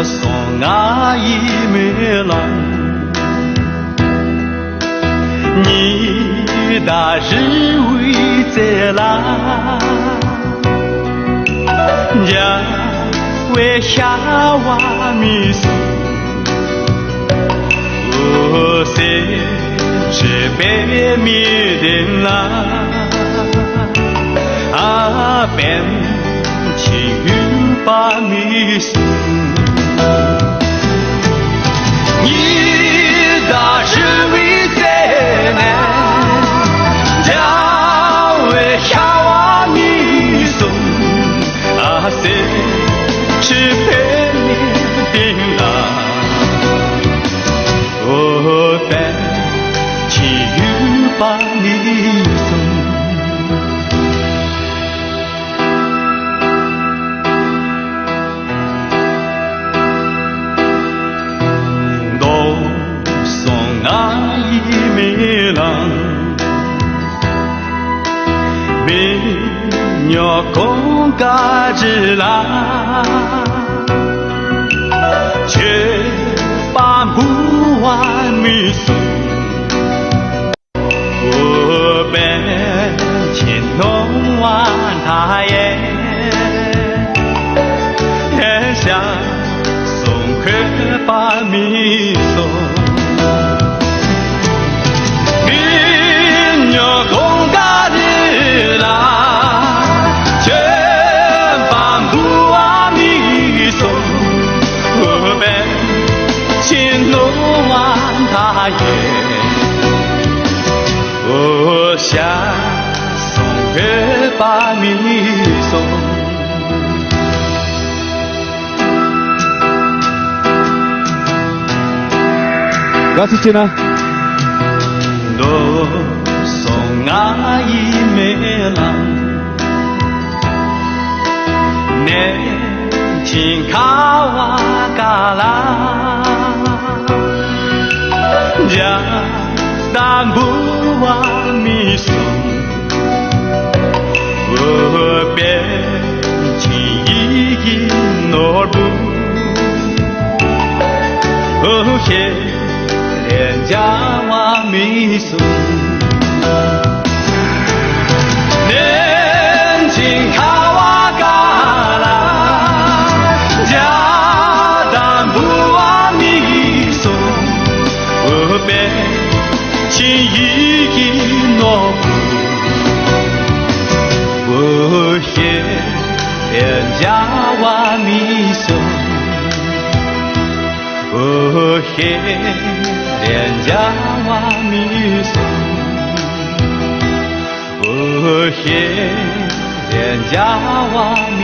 送阿姨没郎，你大日为在啦，家为下娃米送，我谁是被米的啦，啊变情雨把米送。你大是为在难，家为下娃米送，啊谁是陪你的啦？我伴情雨把米送。没郎，没鸟公嘎子啦，却把不完米送。我本情浓完他也，天下送客把米送。公家的啦，全把不阿米送，我们情浓完他也，我想送个把米送。Gracias Cina。阿姨没郎，年轻卡瓦嘎啦，家三不完米送，我变情一诺布，哦嘿，连家瓦米送。年轻卡瓦嘎啦，家当不阿米送，我变情意诺布，我嘿连家瓦米送，我嘿连家瓦米送。我嘿连家娃米